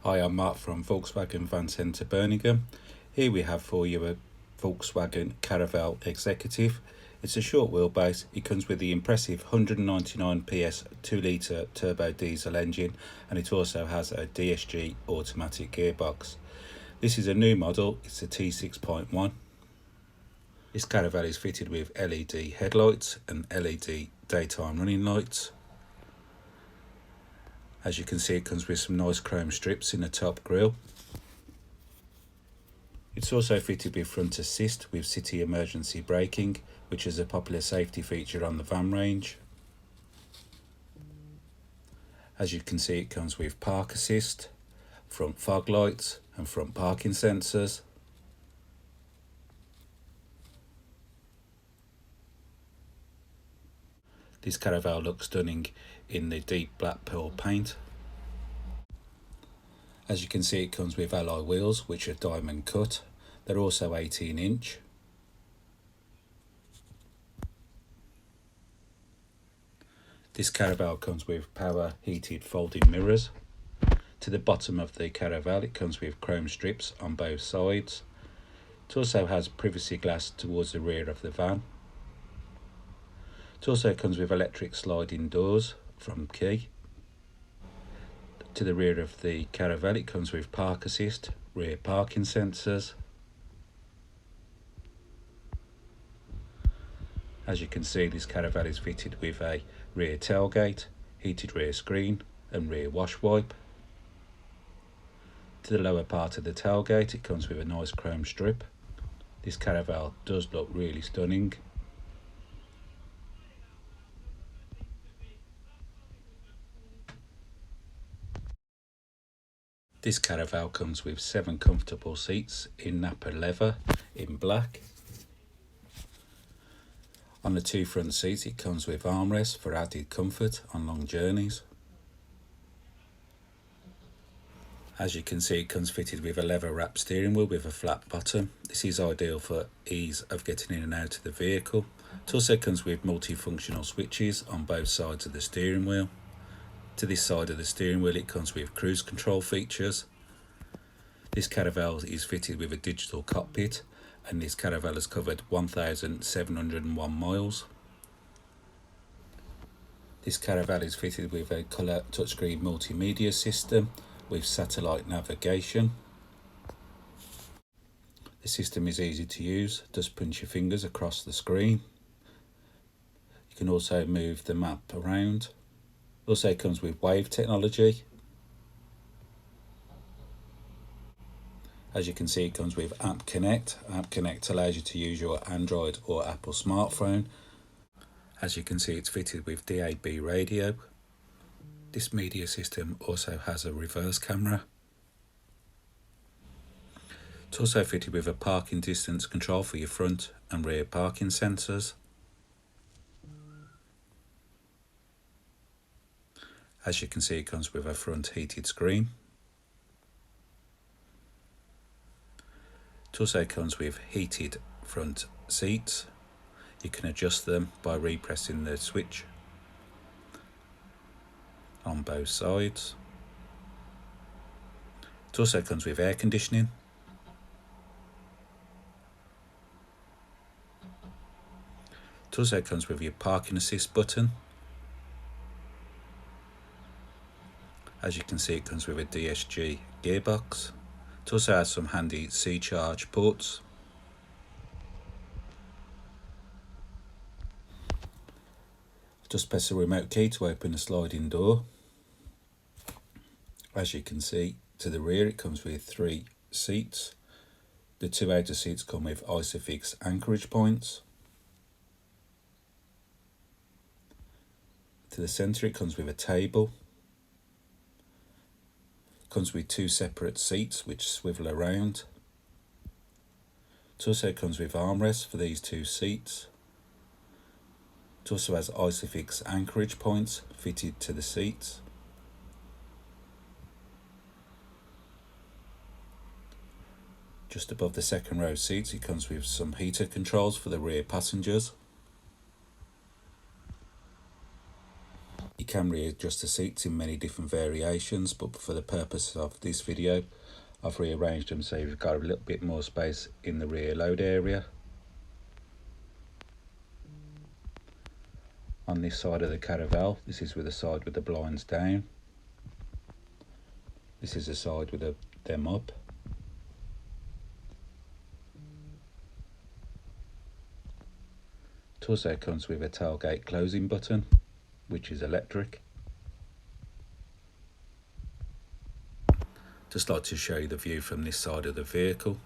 Hi, I'm Mark from Volkswagen Van Centre Birmingham. Here we have for you a Volkswagen Caravelle Executive. It's a short wheelbase. It comes with the impressive 199 PS 2 litre turbo diesel engine, and it also has a DSG automatic gearbox. This is a new model. It's a T6.1. This Caravelle is fitted with LED headlights and LED daytime running lights. As you can see, it comes with some nice chrome strips in the top grille. It's also fitted with front assist with city emergency braking, which is a popular safety feature on the van range. As you can see, it comes with park assist, front fog lights and front parking sensors. This Caravelle looks stunning in the deep black pearl paint. As you can see, it comes with alloy wheels, which are diamond cut. They're also 18-inch. This Caravelle comes with power heated folding mirrors. To the bottom of the Caravelle, it comes with chrome strips on both sides. It also has privacy glass towards the rear of the van. It also comes with electric sliding doors from Key. To the rear of the Caravelle, it comes with park assist, rear parking sensors. As you can see, this Caravelle is fitted with a rear tailgate, heated rear screen and rear wash wipe. To the lower part of the tailgate, it comes with a nice chrome strip. This Caravelle does look really stunning. This Caravelle comes with 7 comfortable seats in Nappa leather in black. On the 2 front seats, it comes with armrests for added comfort on long journeys. As you can see, it comes fitted with a leather wrapped steering wheel with a flat bottom. This is ideal for ease of getting in and out of the vehicle. It also comes with multifunctional switches on both sides of the steering wheel. To this side of the steering wheel, it comes with cruise control features. This Caravelle is fitted with a digital cockpit, and this Caravelle has covered 1,701 miles. This Caravelle is fitted with a colour touchscreen multimedia system with satellite navigation. The system is easy to use. Just punch your fingers across the screen. You can also move the map around. Also comes with wave technology. As you can see, it comes with App Connect. App Connect allows you to use your Android or Apple smartphone. As you can see, it's fitted with DAB radio. This media system also has a reverse camera. It's also fitted with a parking distance control for your front and rear parking sensors. As you can see, it comes with a front heated screen. It also comes with heated front seats. You can adjust them by repressing the switch on both sides. It also comes with air conditioning. It also comes with your parking assist button. As you can see, it comes with a DSG gearbox. It also has some handy C-charge ports. Just press the remote key to open the sliding door. As you can see, to the rear, it comes with 3 seats. The 2 outer seats come with Isofix anchorage points. To the centre, it comes with a table. Comes with 2 separate seats which swivel around. It also comes with armrests for these 2 seats. It also has Isofix anchorage points fitted to the seats. Just above the second row seats, it comes with some heater controls for the rear passengers. It can readjust the seats in many different variations, but for the purpose of this video I've rearranged them so you've got a little bit more space in the rear load area. On this side of the Caravelle, this is with the side with the blinds down. This is the side with them up. It also comes with a tailgate closing button, which is electric. Just like to show you the view from this side of the vehicle.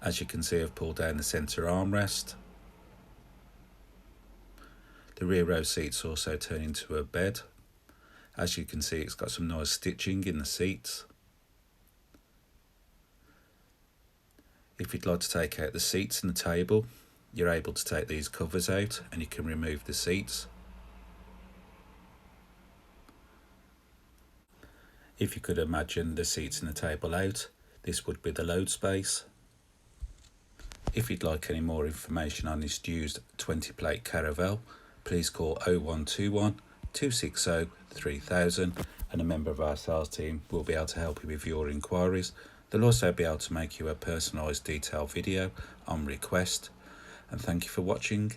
As you can see, I've pulled down the centre armrest. The rear row seats also turn into a bed. As you can see, it's got some nice stitching in the seats. If you'd like to take out the seats and the table, you're able to take these covers out and you can remove the seats. If you could imagine the seats and the table out, this would be the load space. If you'd like any more information on this used 20 plate Caravelle, please call 0121 260 3000 and a member of our sales team will be able to help you with your inquiries. They'll also be able to make you a personalised detailed video on request. And thank you for watching.